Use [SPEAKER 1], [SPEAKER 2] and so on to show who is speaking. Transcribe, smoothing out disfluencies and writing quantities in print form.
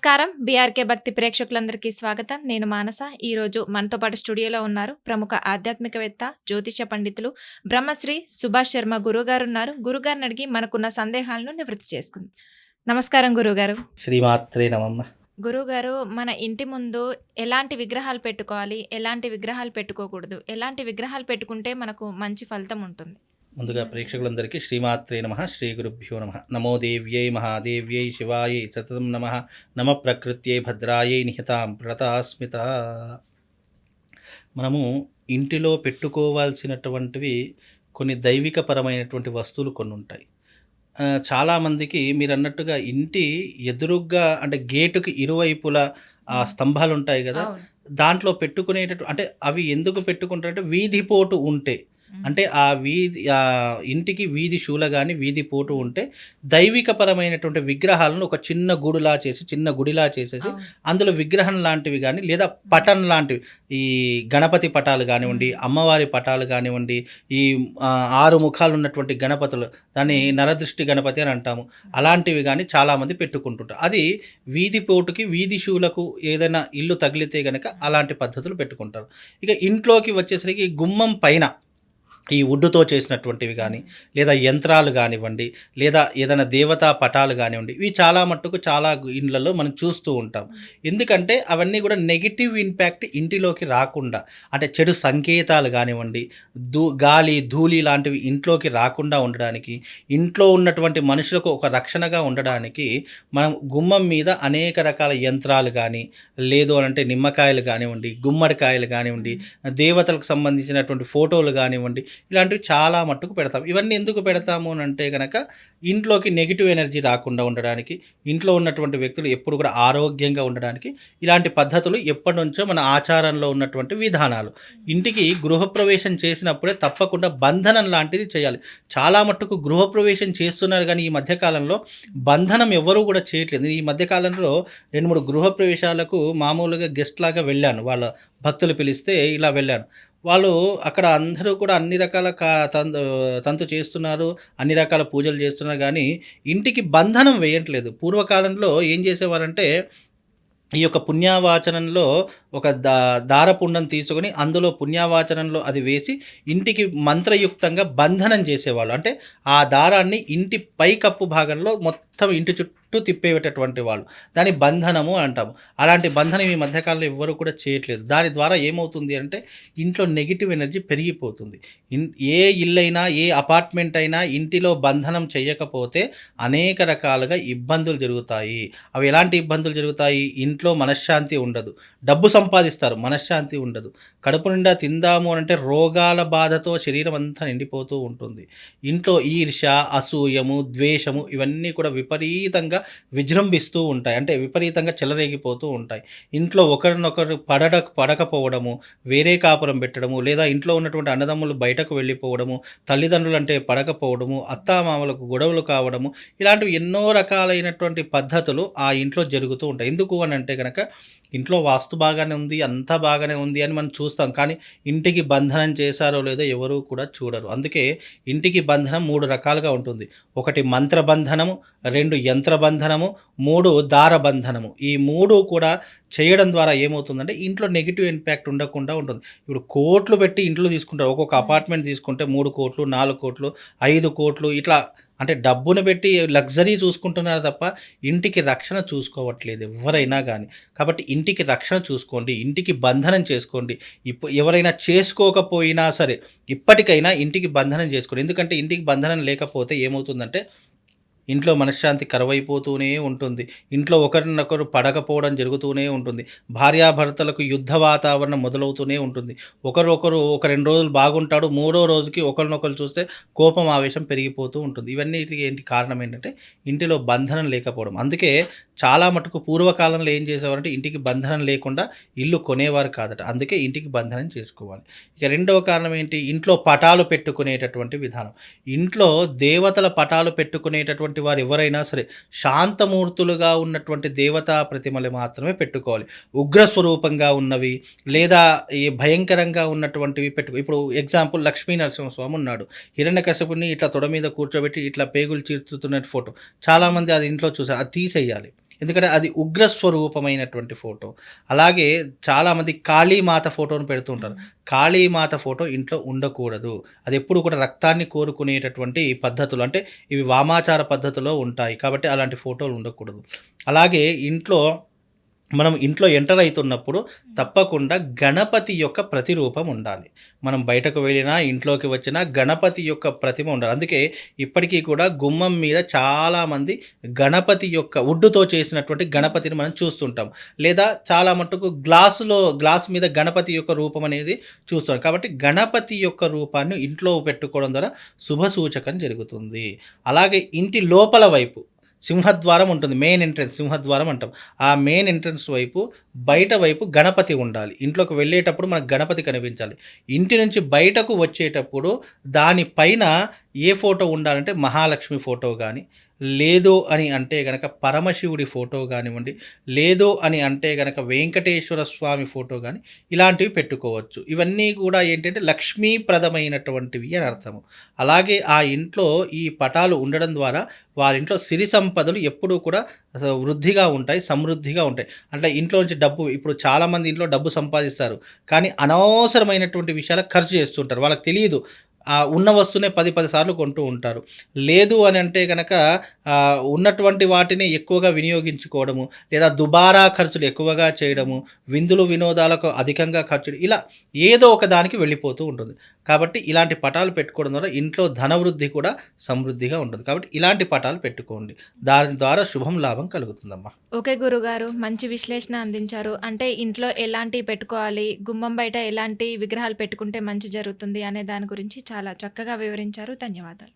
[SPEAKER 1] నమస్కారం. బీఆర్‌కే భక్తి ప్రేక్షకులందరికీ స్వాగతం. నేను మానస. ఈరోజు మనతో పాటు స్టూడియోలో ఉన్నారు ప్రముఖ ఆధ్యాత్మికవేత్త, జ్యోతిష పండితులు బ్రహ్మశ్రీ సుభాష్ శర్మ గురువుగారు ఉన్నారు. గురుగారిని అడిగి మనకున్న సందేహాలను నివృత్తి చేసుకుందాం. నమస్కారం గురువుగారు.
[SPEAKER 2] శ్రీమాత్రే నమః.
[SPEAKER 1] గురువుగారు, మన ఇంటి ముందు ఎలాంటి విగ్రహాలు పెట్టుకోవాలి? ఎలాంటి విగ్రహాలు పెట్టుకోకూడదు? ఎలాంటి విగ్రహాలు పెట్టుకుంటే మనకు మంచి ఫలితం ఉంటుంది?
[SPEAKER 2] ముందుగా ప్రేక్షకులందరికీ శ్రీమాత్రే నమః, శ్రీ గురుభ్యో నమః. నమో దేవ్యై మహాదేవ్యై శివాయై సతతం నమః. నమ ప్రకృత్యై భద్రాయై నిహితాం ప్రణతాస్మిత. మనము ఇంటిలో పెట్టుకోవాల్సినటువంటివి కొన్ని దైవికపరమైనటువంటి వస్తువులు కొన్ని ఉంటాయి. చాలామందికి మీరు అన్నట్టుగా ఇంటి ఎదురుగ్గా అంటే గేటుకి ఇరువైపులా ఆ స్తంభాలు ఉంటాయి కదా,
[SPEAKER 1] అవును.
[SPEAKER 2] దాంట్లో పెట్టుకునేటట్టు అంటే అవి ఎందుకు పెట్టుకుంటారంటే వీధి పోటు ఉంటే, అంటే ఆ వీధి ఇంటికి వీధి శూల కానీ వీధి పోటు ఉంటే దైవికపరమైనటువంటి విగ్రహాలను ఒక చిన్న గుడిలా చేసి చిన్న గుడిలా చేసేసి
[SPEAKER 1] అవును.
[SPEAKER 2] అందులో విగ్రహం లాంటివి కానీ లేదా పటం లాంటివి, ఈ గణపతి పటాలు కానివ్వండి, అమ్మవారి పటాలు కానివ్వండి, ఈ 6 ముఖాలు ఉన్నటువంటి గణపతులు, దాన్ని నరదృష్టి గణపతి అని అంటాము, అలాంటివి కానీ చాలామంది పెట్టుకుంటుంటారు. అది వీధి పోటుకి వీధి శూలకు ఏదైనా ఇల్లు తగిలితే గనక అలాంటి పద్ధతులు పెట్టుకుంటారు. ఇక ఇంట్లోకి వచ్చేసరికి గుమ్మం పైన ఈ వుడ్డుతో చేసినటువంటివి కానీ లేదా యంత్రాలు కానివ్వండి, లేదా ఏదైనా దేవతా పటాలు కానివ్వండి, ఇవి చాలా మట్టుకు చాలా ఇండ్లలో మనం చూస్తూ ఉంటాం. ఎందుకంటే అవన్నీ కూడా నెగిటివ్ ఇంపాక్ట్ ఇంటిలోకి రాకుండా, అంటే చెడు సంకేతాలు కానివ్వండి, గాలి ధూళి లాంటివి ఇంట్లోకి రాకుండా ఉండడానికి, ఇంట్లో ఉన్నటువంటి మనుషులకు ఒక రక్షణగా ఉండడానికి మనం గుమ్మం మీద అనేక రకాల యంత్రాలు కానీ, లేదు అంటే నిమ్మకాయలు కానివ్వండి, గుమ్మడికాయలు కానివ్వండి, దేవతలకు సంబంధించినటువంటి ఫోటోలు కానివ్వండి, ఇలాంటివి చాలా మట్టుకు పెడతాం. ఇవన్నీ ఎందుకు పెడతాము అని అంటే కనుక ఇంట్లోకి నెగిటివ్ ఎనర్జీ రాకుండా ఉండడానికి, ఇంట్లో ఉన్నటువంటి వ్యక్తులు ఎప్పుడు కూడా ఆరోగ్యంగా ఉండడానికి ఇలాంటి పద్ధతులు ఎప్పటి నుంచో మన ఆచారంలో ఉన్నటువంటి విధానాలు. ఇంటికి గృహప్రవేశం చేసినప్పుడే తప్పకుండా బంధనం లాంటిది చేయాలి. చాలా మట్టుకు గృహప్రవేశం చేస్తున్నారు కానీ ఈ మధ్యకాలంలో బంధనం ఎవరూ కూడా చేయట్లేదు. ఈ మధ్యకాలంలో 2-3 గృహప్రవేశాలకు మామూలుగా గెస్ట్ లాగా వెళ్ళాను. వాళ్ళ భక్తులు పిలిస్తే ఇలా వెళ్ళాను. వాళ్ళు అక్కడ అందరూ కూడా అన్ని రకాల తంతు చేస్తున్నారు, అన్ని రకాల పూజలు చేస్తున్నారు కానీ ఇంటికి బంధనం వేయట్లేదు. పూర్వకాలంలో ఏం చేసేవారంటే ఈ యొక్క పుణ్యావాచనంలో ఒక దారపుండం తీసుకొని అందులో పుణ్యావాచనంలో అది వేసి ఇంటికి మంత్రయుక్తంగా బంధనం చేసేవాళ్ళు. అంటే ఆ దారాన్ని ఇంటి పైకప్పు భాగంలో మొత్తం ఇంటి చుట్టూ తిప్పేటటువంటి వాళ్ళు, దాని బంధనము అంటాము. అలాంటి బంధనం ఈ మధ్యకాలంలో ఎవ్వరూ కూడా చేయట్లేదు. దాని ద్వారా ఏమవుతుంది అంటే ఇంట్లో నెగిటివ్ ఎనర్జీ పెరిగిపోతుంది. ఏ ఇల్లైనా ఏ అపార్ట్మెంట్ అయినా ఇంటిలో బంధనం చేయకపోతే అనేక రకాలుగా ఇబ్బందులు జరుగుతాయి. అవి ఎలాంటి ఇబ్బందులు జరుగుతాయి? ఇంట్లో మనశ్శాంతి ఉండదు, డబ్బు సంపాదిస్తారు, మనశ్శాంతి ఉండదు, కడుపు నిండా తిందాము అంటే రోగాల బాధతో శరీరం అంతా నిండిపోతూ ఉంటుంది. ఇంట్లో ఈర్ష, అసూయము, ద్వేషము ఇవన్నీ కూడా విపరీతంగా విజృంభిస్తూ ఉంటాయి. అంటే విపరీతంగా చెలరేగిపోతూ ఉంటాయి. ఇంట్లో ఒకరినొకరు పడకపోవడము, వేరే కాపురం పెట్టడము, లేదా ఇంట్లో ఉన్నటువంటి అన్నదమ్ములు బయటకు వెళ్ళిపోవడము, తల్లిదండ్రులు అంటే పడకపోవడము, అత్తామామలకు గొడవలు కావడము, ఇలాంటివి ఎన్నో రకాలైనటువంటి పద్ధతులు ఆ ఇంట్లో జరుగుతూ ఉంటాయి. ఎందుకు అని అంటే కనుక ఇంట్లో వాస్తు బాగానే ఉంది, అంతా బాగానే ఉంది అని మనం చూస్తాం, కానీ ఇంటికి బంధనం చేశారో లేదో ఎవరూ కూడా చూడరు. అందుకే ఇంటికి బంధనం 3 రకాలుగా ఉంటుంది. 1 మంత్రబంధనము, 2 యంత్రబంధనము, 3 దారబంధనము. ఈ 3 కూడా చేయడం ద్వారా ఏమవుతుందంటే ఇంట్లో నెగిటివ్ ఇంపాక్ట్ ఉండకుండా ఉంటుంది. ఇప్పుడు కోట్లు పెట్టి ఇంట్లో తీసుకుంటారు. ఒక్కొక్క అపార్ట్మెంట్ తీసుకుంటే 3 కోట్లు, 4 కోట్లు, 5 కోట్లు ఇట్లా, అంటే డబ్బును పెట్టి లగ్జరీ చూసుకుంటున్నారు తప్ప ఇంటికి రక్షణ చూసుకోవట్లేదు ఎవరైనా కానీ. కాబట్టి ఇంటికి రక్షణ చూసుకోండి, ఇంటికి బంధనం చేసుకోండి. ఎవరైనా చేసుకోకపోయినా సరే ఇప్పటికైనా ఇంటికి బంధనం చేసుకోండి. ఎందుకంటే ఇంటికి బంధనం లేకపోతే ఏమవుతుందంటే ఇంట్లో మనశ్శాంతి కరువైపోతూనే ఉంటుంది. ఇంట్లో ఒకరినొకరు పడకపోవడం జరుగుతూనే ఉంటుంది. భార్యాభర్తలకు యుద్ధ వాతావరణం మొదలవుతూనే ఉంటుంది. ఒక 2 రోజులు బాగుంటాడు, 3వ రోజుకి ఒకరినొకరు చూస్తే కోపం, ఆవేశం పెరిగిపోతూ ఉంటుంది. ఇవన్నిటికి కారణం ఏంటంటే ఇంటిలో బంధనం లేకపోవడం. అందుకే చాలా మటుకు పూర్వకాలంలో ఏం చేసేవారంటే ఇంటికి బంధనం లేకుండా ఇల్లు కొనేవారు కాదట. అందుకే ఇంటికి బంధనం చేసుకోవాలి. ఇక రెండవ కారణం ఏంటి? ఇంట్లో పటాలు పెట్టుకునేటటువంటి విధానం. ఇంట్లో దేవతల పటాలు పెట్టుకునేటటువంటి వారు ఎవరైనా సరే శాంతమూర్తులుగా ఉన్నటువంటి దేవతా ప్రతిమలు మాత్రమే పెట్టుకోవాలి. ఉగ్రస్వరూపంగా ఉన్నవి లేదా ఈ భయంకరంగా ఉన్నటువంటివి ఇప్పుడు ఎగ్జాంపుల్ లక్ష్మీ నరసింహస్వామి ఉన్నాడు. హిరణ్యకశిపుని ఇట్లా తొడ మీద కూర్చోబెట్టి ఇట్లా పేగులు చీర్చుతున్న ఫోటో చాలామంది అది ఇంట్లో చూసారు. అది తీసేయాలి. ఎందుకంటే అది ఉగ్రస్వరూపమైనటువంటి ఫోటో. అలాగే చాలామంది కాళీమాత ఫోటోను పెడుతుంటారు. కాళీమాత ఫోటో ఇంట్లో ఉండకూడదు. అది ఎప్పుడు కూడా రక్తాన్ని కోరుకునేటటువంటి పద్ధతులు, అంటే ఇవి వామాచార పద్ధతిలో ఉంటాయి. కాబట్టి అలాంటి ఫోటోలు ఉండకూడదు. అలాగే మనం ఇంట్లో ఎంటర్ అయితున్నప్పుడు తప్పకుండా గణపతి యొక్క ప్రతిరూపం ఉండాలి. మనం బయటకు వెళ్ళినా, ఇంట్లోకి వచ్చినా గణపతి యొక్క ప్రతిమ ఉండాలి. అందుకే ఇప్పటికీ కూడా గుమ్మం మీద చాలామంది గణపతి యొక్క వుడ్‌తో చేసినటువంటి గణపతిని మనం చూస్తుంటాం. లేదా చాలా మట్టుకు గ్లాస్ మీద గణపతి యొక్క రూపం అనేది చూస్తాం. కాబట్టి గణపతి యొక్క రూపాన్ని ఇంట్లో పెట్టుకోవడం ద్వారా శుభసూచకం జరుగుతుంది. అలాగే ఇంటి లోపల వైపు సింహద్వారం ఉంటుంది. మెయిన్ ఎంట్రన్స్ సింహద్వారం అంటాం. ఆ మెయిన్ ఎంట్రన్స్ వైపు బయట వైపు గణపతి ఉండాలి. ఇంట్లోకి వెళ్ళేటప్పుడు మనకు గణపతి కనిపించాలి. ఇంటి నుంచి బయటకు వచ్చేటప్పుడు దానిపైన ఏ ఫోటో ఉండాలంటే మహాలక్ష్మి ఫోటో గానీ, లేదు అని అంటే గనక పరమశివుడి ఫోటో గానివ్వండి, లేదు అని అంటే గనక వెంకటేశ్వర స్వామి ఫోటో గానీ ఇలాంటివి పెట్టుకోవచ్చు. ఇవన్నీ కూడా ఏంటంటే లక్ష్మీప్రదమైనటువంటివి అని అర్థము. అలాగే ఆ ఇంట్లో ఈ పటాలు ఉండడం ద్వారా వారింట్లో సిరి సంపదలు ఎప్పుడూ కూడా వృద్ధిగా ఉంటాయి, సమృద్ధిగా ఉంటాయి. అంటే ఇంట్లో నుంచి డబ్బు, ఇప్పుడు చాలామంది ఇంట్లో డబ్బు సంపాదిస్తారు. కానీ అనవసరమైనటువంటి విషయాలకు ఖర్చు చేస్తుంటారు. వాళ్ళకి తెలీదు. ఉన్న వస్తువునే 10 సార్లు కొంటూ ఉంటారు. లేదు అని అంటే గనక ఉన్నటువంటి వాటిని ఎక్కువగా వినియోగించుకోవడము, లేదా దుబారా ఖర్చులు ఎక్కువగా చేయడము, విందులు వినోదాలకు అధికంగా ఖర్చు, ఇలా ఏదో ఒక దానికి వెళ్ళిపోతూ ఉంటుంది. కాబట్టి ఇలాంటి పటాలు పెట్టుకోవడం ద్వారా ఇంట్లో ధనవృద్ధి కూడా సమృద్ధిగా ఉంటుంది. కాబట్టి ఇలాంటి పటాలు పెట్టుకోండి. దాని ద్వారా శుభం లాభం కలుగుతుందమ్మా.
[SPEAKER 1] ఓకే గురుగారు, మంచి విశ్లేషణ అందించారు. అంటే ఇంట్లో ఎలాంటివి పెట్టుకోవాలి, గుమ్మం బయట ఎలాంటి విగ్రహాలు పెట్టుకుంటే మంచి జరుగుతుంది అనే దాని గురించి చాలా చక్కగా వివరించారు. ధన్యవాదాలు.